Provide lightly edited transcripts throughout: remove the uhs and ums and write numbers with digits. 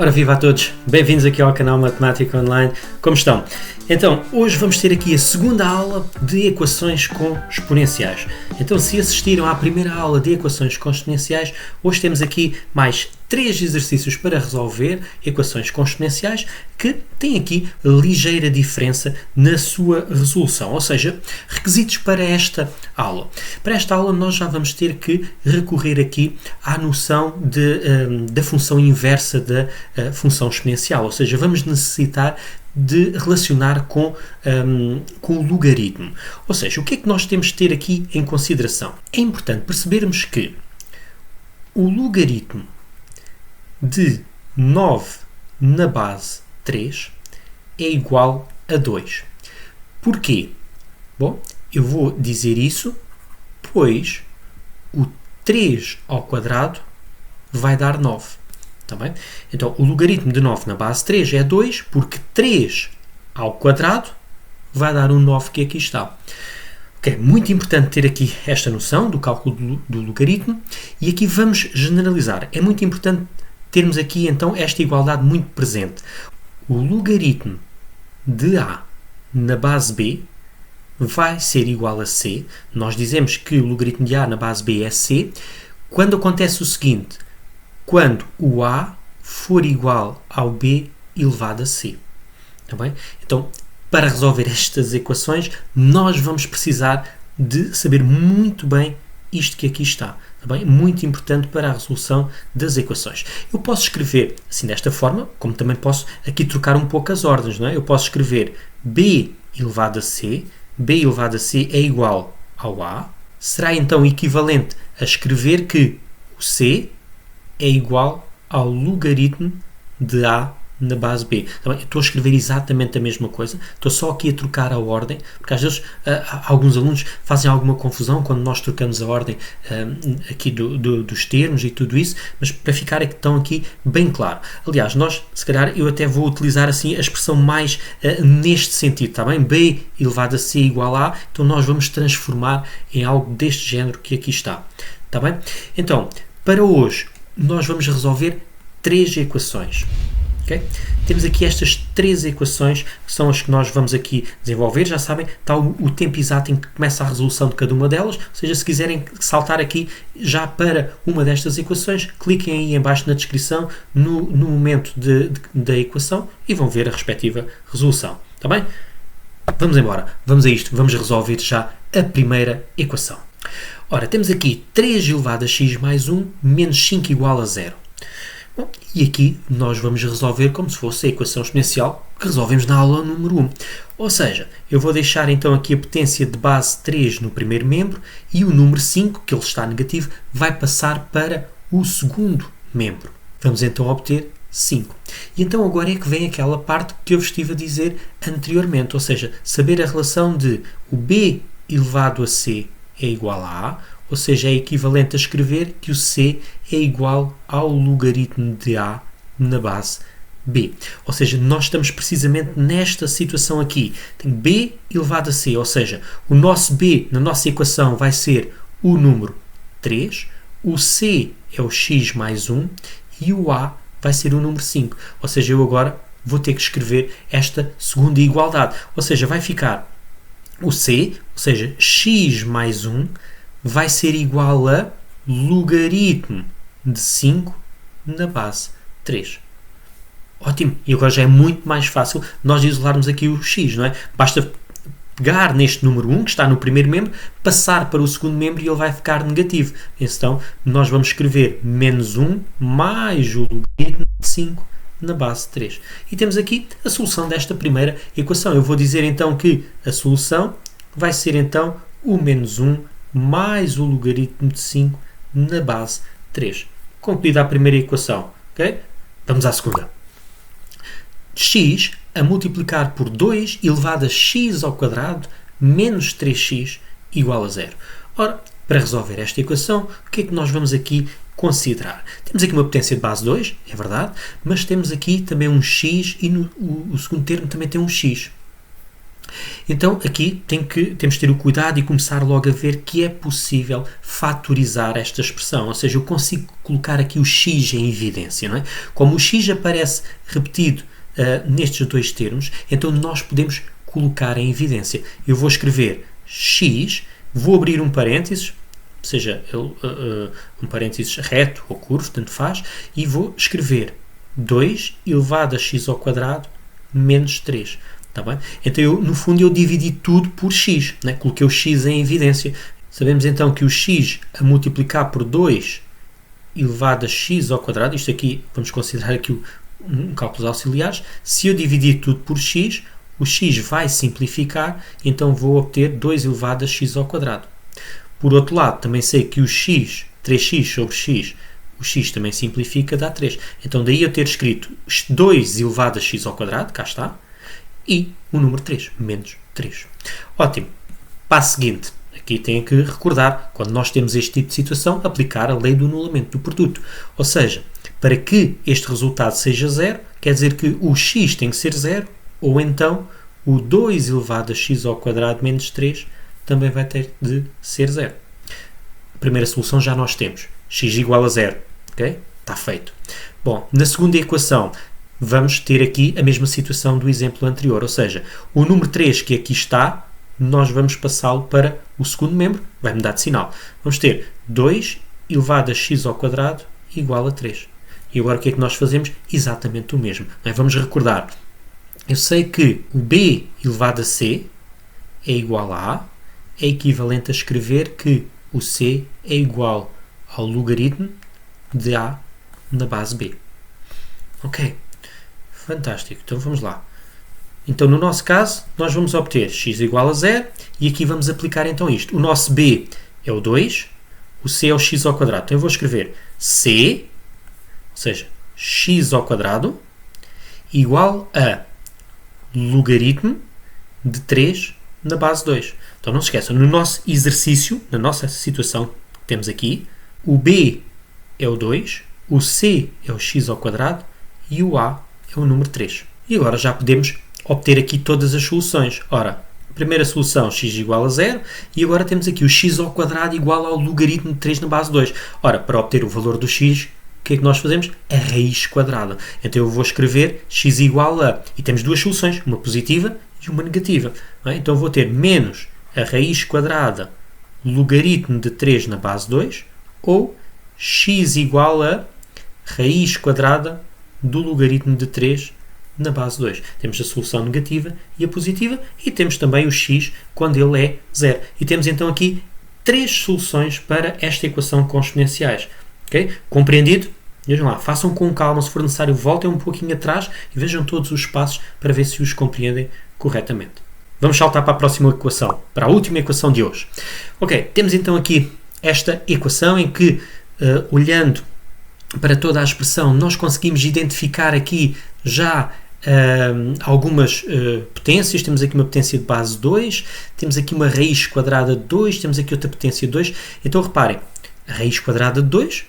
Ora, viva a todos, bem-vindos aqui ao canal Matemática Online. Como estão? Então, hoje vamos ter aqui a segunda aula de equações com exponenciais. Então, se assistiram à primeira aula de equações com exponenciais, hoje temos aqui mais 3 exercícios para resolver equações com exponenciais que têm aqui ligeira diferença na sua resolução, ou seja, requisitos para esta aula. Para esta aula nós já vamos ter que recorrer aqui à noção da função inversa da função exponencial, ou seja, vamos necessitar de relacionar com o logaritmo. Ou seja, o que é que nós temos de ter aqui em consideração? É importante percebermos que o logaritmo de 9 na base 3 é igual a 2. Porquê? Bom, eu vou dizer isso, pois o 3 ao quadrado vai dar 9. Tá bem? Então, o logaritmo de 9 na base 3 é 2, porque 3 ao quadrado vai dar um 9 que aqui está. Ok, muito importante ter aqui esta noção do cálculo do logaritmo e aqui vamos generalizar. É muito importante termos aqui então esta igualdade muito presente. O logaritmo de A na base B vai ser igual a C. Nós dizemos que o logaritmo de A na base B é C. Quando acontece o seguinte, quando o A for igual ao B elevado a C. Tá bem? Então, para resolver estas equações, nós vamos precisar de saber muito bem isto que aqui está. Tá bem? Muito importante para a resolução das equações. Eu posso escrever assim desta forma, como também posso aqui trocar um pouco as ordens. Não é? Eu posso escrever B elevado a C. B elevado a C é igual ao A. Será então equivalente a escrever que o C é igual ao logaritmo de A na base B. Então, eu estou a escrever exatamente a mesma coisa, estou só aqui a trocar a ordem, porque às vezes alguns alunos fazem alguma confusão quando nós trocamos a ordem aqui dos termos e tudo isso, mas para ficar então aqui bem claro. Aliás, nós, se calhar, eu até vou utilizar assim a expressão mais neste sentido, está bem? B elevado a C igual a A, então nós vamos transformar em algo deste género que aqui está. Está bem? Então, para hoje, nós vamos resolver 3 equações. Okay? Temos aqui estas 3 equações, que são as que nós vamos aqui desenvolver. Já sabem, está o tempo exato em que começa a resolução de cada uma delas. Ou seja, se quiserem saltar aqui já para uma destas equações, cliquem aí em baixo na descrição, no momento da equação, e vão ver a respectiva resolução. Está bem? Vamos embora. Vamos a isto. Vamos resolver já a primeira equação. Ora, temos aqui 3 elevado a x mais 1 menos 5 igual a 0. Bom, e aqui nós vamos resolver como se fosse a equação exponencial que resolvemos na aula número 1. Ou seja, eu vou deixar então aqui a potência de base 3 no primeiro membro e o número 5, que ele está negativo, vai passar para o segundo membro. Vamos então obter 5. E então agora é que vem aquela parte que eu vos estive a dizer anteriormente, ou seja, saber a relação de o b elevado a c é igual a A, ou seja, é equivalente a escrever que o C é igual ao logaritmo de A na base B. Ou seja, nós estamos precisamente nesta situação aqui. Tem B elevado a C, ou seja, o nosso B na nossa equação vai ser o número 3, o C é o x mais 1 e o A vai ser o número 5. Ou seja, eu agora vou ter que escrever esta segunda igualdade. Ou seja, vai ficar o C, ou seja, x mais 1, vai ser igual a logaritmo de 5 na base 3. Ótimo! E agora já é muito mais fácil nós isolarmos aqui o x, não é? Basta pegar neste número 1, que está no primeiro membro, passar para o segundo membro e ele vai ficar negativo. Então, nós vamos escrever menos 1 mais o logaritmo de 5 na base 3. E temos aqui a solução desta primeira equação. Eu vou dizer então que a solução vai ser então o menos 1 mais o logaritmo de 5 na base 3. Concluída a primeira equação. Okay? Vamos à segunda. X a multiplicar por 2 elevado a x ao quadrado menos 3x igual a 0. Ora, para resolver esta equação, o que é que nós vamos aqui considerar? Temos aqui uma potência de base 2, é verdade, mas temos aqui também um x e o segundo termo também tem um x. Então aqui temos de ter o cuidado e começar logo a ver que é possível fatorizar esta expressão, ou seja, eu consigo colocar aqui o x em evidência, não é? Como o x aparece repetido nestes dois termos, então nós podemos colocar em evidência. Eu vou escrever x, vou abrir um parênteses, seja um parênteses reto ou curvo, tanto faz, e vou escrever 2 elevado a x ao quadrado menos 3. Tá bem? Então, no fundo, eu dividi tudo por x, né? Coloquei o x em evidência. Sabemos então que o x a multiplicar por 2 elevado a x ao quadrado, isto aqui, vamos considerar aqui cálculos auxiliares, se eu dividir tudo por x, o x vai simplificar, então vou obter 2 elevado a x ao quadrado. Por outro lado, também sei que o x, 3x sobre x, o x também simplifica, dá 3. Então, daí eu ter escrito 2 elevado a x ao quadrado, cá está, e o número 3, menos 3. Ótimo. Passo seguinte. Aqui tem que recordar, quando nós temos este tipo de situação, aplicar a lei do anulamento do produto. Ou seja, para que este resultado seja 0, quer dizer que o x tem que ser 0, ou então o 2 elevado a x ao quadrado menos 3 também vai ter de ser 0. A primeira solução já nós temos. X igual a 0. Ok? Está feito. Bom, na segunda equação, vamos ter aqui a mesma situação do exemplo anterior, ou seja, o número 3 que aqui está, nós vamos passá-lo para o segundo membro, vai mudar de sinal. Vamos ter 2 elevado a x ao quadrado igual a 3. E agora o que é que nós fazemos? Exatamente o mesmo. Vamos recordar, eu sei que o b elevado a c é igual a a, é equivalente a escrever que o c é igual ao logaritmo de a na base b. Ok. Fantástico, então vamos lá. Então, no nosso caso, nós vamos obter x igual a 0 e aqui vamos aplicar então isto. O nosso b é o 2, o c é o x ao quadrado. Então, eu vou escrever c, ou seja, x ao quadrado, igual a logaritmo de 3 na base 2. Então, não se esqueçam, no nosso exercício, na nossa situação que temos aqui, o b é o 2, o c é o x ao quadrado e o a é o número 3. E agora já podemos obter aqui todas as soluções. Ora, a primeira solução, x igual a 0, e agora temos aqui o x ao quadrado igual ao logaritmo de 3 na base 2. Ora, para obter o valor do x, o que é que nós fazemos? A raiz quadrada. Então eu vou escrever x igual a... E temos duas soluções, uma positiva e uma negativa. Então eu vou ter menos a raiz quadrada logaritmo de 3 na base 2, ou x igual a raiz quadrada do logaritmo de 3 na base 2. Temos a solução negativa e a positiva e temos também o x quando ele é 0. E temos então aqui 3 soluções para esta equação com exponenciais. Okay? Compreendido? Vejam lá, façam com calma, se for necessário voltem um pouquinho atrás e vejam todos os passos para ver se os compreendem corretamente. Vamos saltar para a próxima equação, para a última equação de hoje. Ok, temos então aqui esta equação em que, olhando para toda a expressão, nós conseguimos identificar aqui já algumas potências. Temos aqui uma potência de base 2, temos aqui uma raiz quadrada de 2, temos aqui outra potência de 2. Então reparem, a raiz quadrada de 2,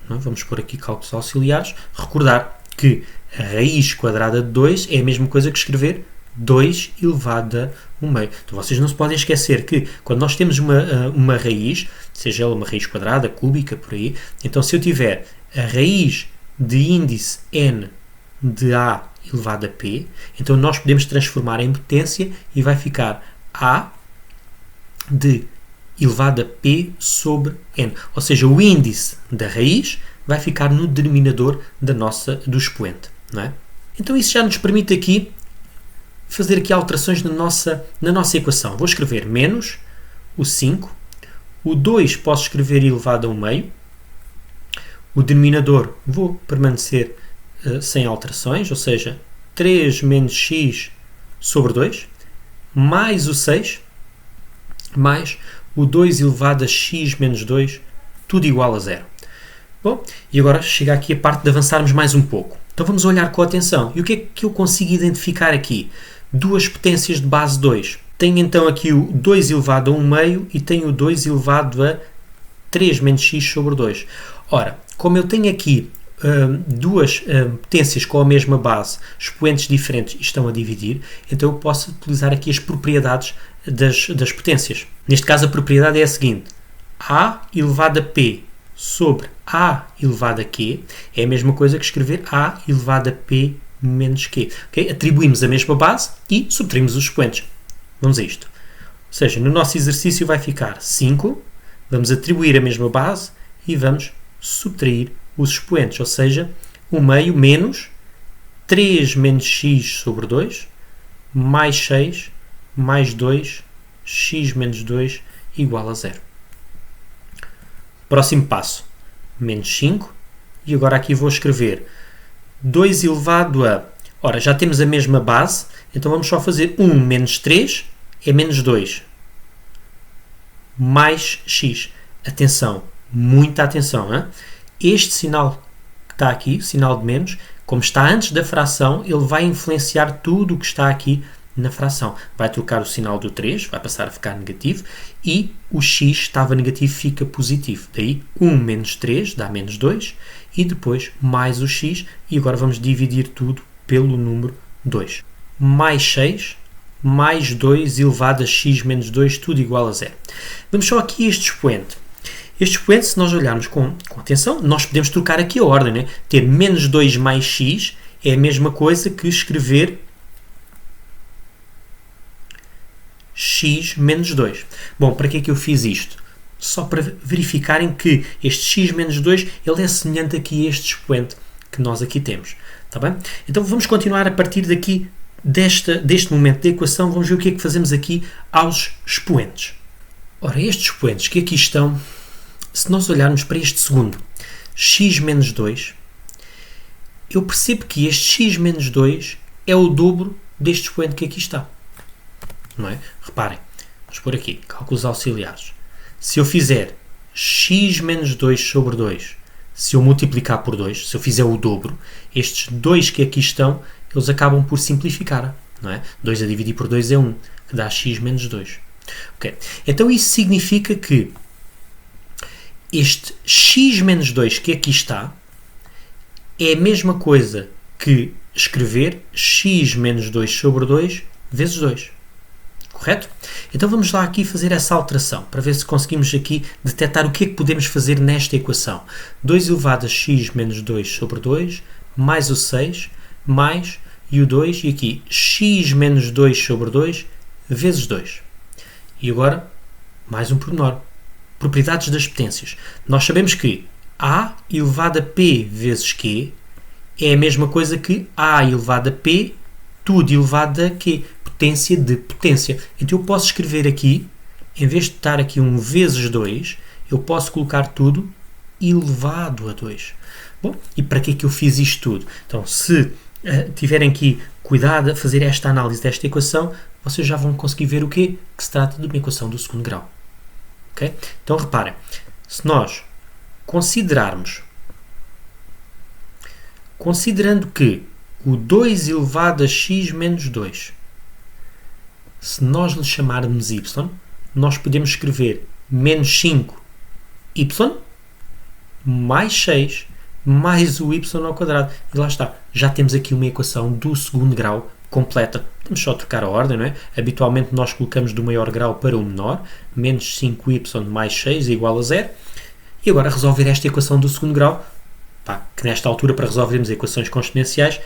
vamos pôr aqui cálculos auxiliares, recordar que a raiz quadrada de 2 é a mesma coisa que escrever 2 elevado a 1 meio. Então vocês não se podem esquecer que quando nós temos uma raiz, seja ela uma raiz quadrada, cúbica, por aí, então se eu tiver a raiz de índice n de a elevado a p, então nós podemos transformar em potência e vai ficar a de elevado a p sobre n. Ou seja, o índice da raiz vai ficar no denominador do expoente. Não é? Então isso já nos permite aqui fazer aqui alterações na nossa equação. Vou escrever menos o 5, o 2 posso escrever elevado a 1 meio, o denominador vou permanecer sem alterações, ou seja, 3 menos x sobre 2, mais o 6, mais o 2 elevado a x menos 2, tudo igual a 0. Bom, e agora chega aqui a parte de avançarmos mais um pouco. Então vamos olhar com atenção. E o que é que eu consigo identificar aqui? Duas potências de base 2. Tenho então aqui o 2 elevado a 1 meio e tenho o 2 elevado a 3 menos x sobre 2. Ora, como eu tenho aqui duas potências com a mesma base, expoentes diferentes, e estão a dividir, então eu posso utilizar aqui as propriedades das potências. Neste caso, a propriedade é a seguinte: A elevado a P sobre A elevado a Q é a mesma coisa que escrever A elevado a P menos Q. Okay? Atribuímos a mesma base e subtraímos os expoentes. Vamos a isto. Ou seja, no nosso exercício vai ficar 5, vamos atribuir a mesma base e vamos subtrair os expoentes, ou seja, o meio menos 3 menos x sobre 2 mais 6 mais 2 x menos 2 igual a 0. Próximo passo, menos 5, e agora aqui vou escrever 2 elevado a... Ora, já temos a mesma base, então vamos só fazer 1 menos 3 é menos 2 mais x. Atenção, muita atenção, hein? Este sinal que está aqui, o sinal de menos, como está antes da fração, ele vai influenciar tudo o que está aqui na fração. Vai trocar o sinal do 3, vai passar a ficar negativo, e o x estava negativo, fica positivo. Daí 1 menos 3 dá menos 2, e depois mais o x, e agora vamos dividir tudo pelo número 2. Mais 6, mais 2 elevado a x menos 2, tudo igual a 0. Vamos só aqui este expoente. Este expoente, se nós olharmos com atenção, nós podemos trocar aqui a ordem, né? Ter menos 2 mais x é a mesma coisa que escrever x menos 2. Bom, para que é que eu fiz isto? Só para verificarem que este x menos 2 ele é semelhante aqui a este expoente que nós aqui temos. Tá bem? Então vamos continuar a partir daqui deste momento da equação. Vamos ver o que é que fazemos aqui aos expoentes. Ora, estes expoentes que aqui estão, se nós olharmos para este segundo, x menos 2, eu percebo que este x menos 2 é o dobro deste expoente que aqui está. Não é? Reparem, vamos pôr aqui, cálculos auxiliares. Se eu fizer x menos 2 sobre 2, se eu multiplicar por 2, se eu fizer o dobro, estes 2 que aqui estão, eles acabam por simplificar. Não é? 2 a dividir por 2 é 1, que dá x menos 2. Okay. Então isso significa que este x menos 2 que aqui está é a mesma coisa que escrever x menos 2 sobre 2 vezes 2. Correto? Então vamos lá aqui fazer essa alteração para ver se conseguimos aqui detectar o que é que podemos fazer nesta equação. 2 elevado a x menos 2 sobre 2 mais o 6 mais e o 2 e aqui x menos 2 sobre 2 vezes 2. E agora mais um pormenor. Propriedades das potências. Nós sabemos que A elevado a P vezes Q é a mesma coisa que A elevado a P tudo elevado a Q. Potência de potência. Então eu posso escrever aqui, em vez de estar aqui um vezes 2, eu posso colocar tudo elevado a 2. Bom, e para que é que eu fiz isto tudo? Então, se tiverem aqui cuidado a fazer esta análise desta equação, vocês já vão conseguir ver o quê? Que se trata de uma equação do segundo grau. Okay? Então, reparem, se nós considerando que o 2 elevado a x menos 2, se nós lhe chamarmos y, nós podemos escrever menos 5y mais 6 mais o y ao quadrado. E lá está, já temos aqui uma equação do segundo grau completa. Temos só trocar a ordem, não é? Habitualmente nós colocamos do maior grau para o menor, menos 5y mais 6 igual a 0. E agora resolver esta equação do segundo grau, que nesta altura para resolvermos equações com exponenciais,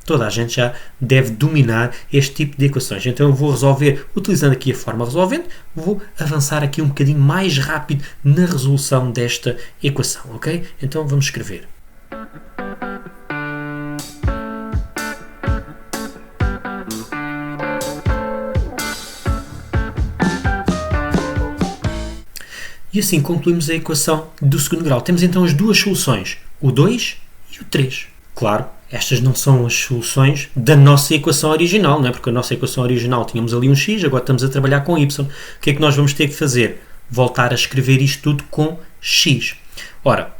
toda a gente já deve dominar este tipo de equações. Então eu vou resolver, utilizando aqui a forma resolvente, vou avançar aqui um bocadinho mais rápido na resolução desta equação, ok? Então vamos escrever. E assim concluímos a equação do segundo grau. Temos então as duas soluções, o 2 e o 3. Claro, estas não são as soluções da nossa equação original, não é? Porque a nossa equação original tínhamos ali um x, agora estamos a trabalhar com y. O que é que nós vamos ter que fazer? Voltar a escrever isto tudo com x. Ora,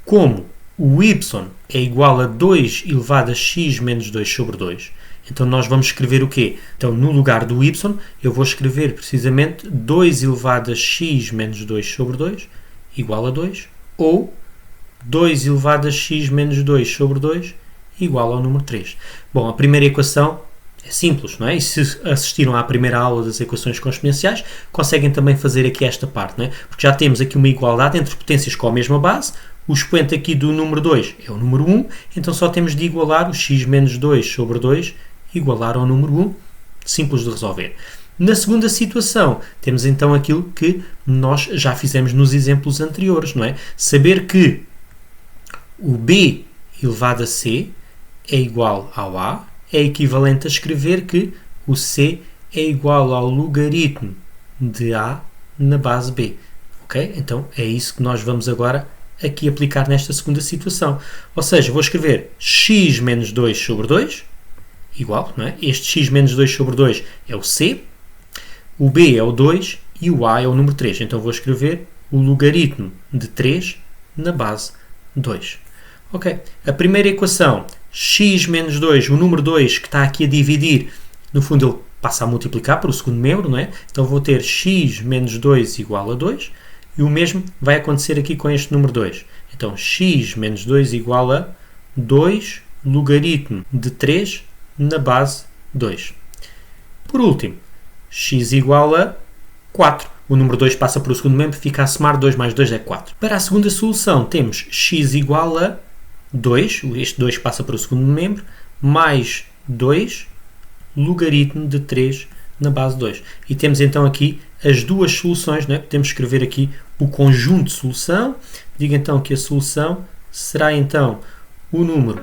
como o y é igual a 2 elevado a x menos 2 sobre 2, então nós vamos escrever o quê? Então, no lugar do y, eu vou escrever precisamente 2 elevado a x menos 2 sobre 2 igual a 2, ou 2 elevado a x menos 2 sobre 2 igual ao número 3. Bom, a primeira equação é simples, não é? E se assistiram à primeira aula das equações com exponenciais, conseguem também fazer aqui esta parte, não é? Porque já temos aqui uma igualdade entre potências com a mesma base. O expoente aqui do número 2 é o número 1, então só temos de igualar o x menos 2 sobre 2, igualar ao número 1, simples de resolver. Na segunda situação, temos então aquilo que nós já fizemos nos exemplos anteriores, não é? Saber que o b elevado a c é igual ao a é equivalente a escrever que o c é igual ao logaritmo de a na base b. Ok? Então é isso que nós vamos agora aqui aplicar nesta segunda situação. Ou seja, vou escrever x menos 2 sobre 2, igual, não é? Este x menos 2 sobre 2 é o c, o b é o 2 e o a é o número 3. Então vou escrever o logaritmo de 3 na base 2. Ok, a primeira equação, x menos 2, o número 2 que está aqui a dividir, no fundo ele passa a multiplicar por o segundo membro, não é? Então vou ter x menos 2 igual a 2, e o mesmo vai acontecer aqui com este número 2. Então x menos 2 igual a 2 logaritmo de 3 na base 2. Por último, x igual a 4. O número 2 passa por o segundo membro, fica a somar 2 mais 2 é 4. Para a segunda solução temos x igual a 2, este 2 passa para o segundo membro, mais 2 logaritmo de 3 na base 2. E temos então aqui as duas soluções, não é? Podemos escrever aqui o conjunto de solução. Digo então que a solução será então o número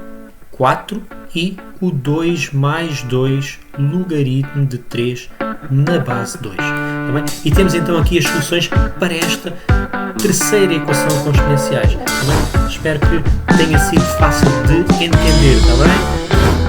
4 e o 2 mais 2 logaritmo de 3 na base 2. Tá bem? E temos então aqui as soluções para esta terceira equação com exponenciais. Tá bem? Espero que tenha sido fácil de entender. Tá bem?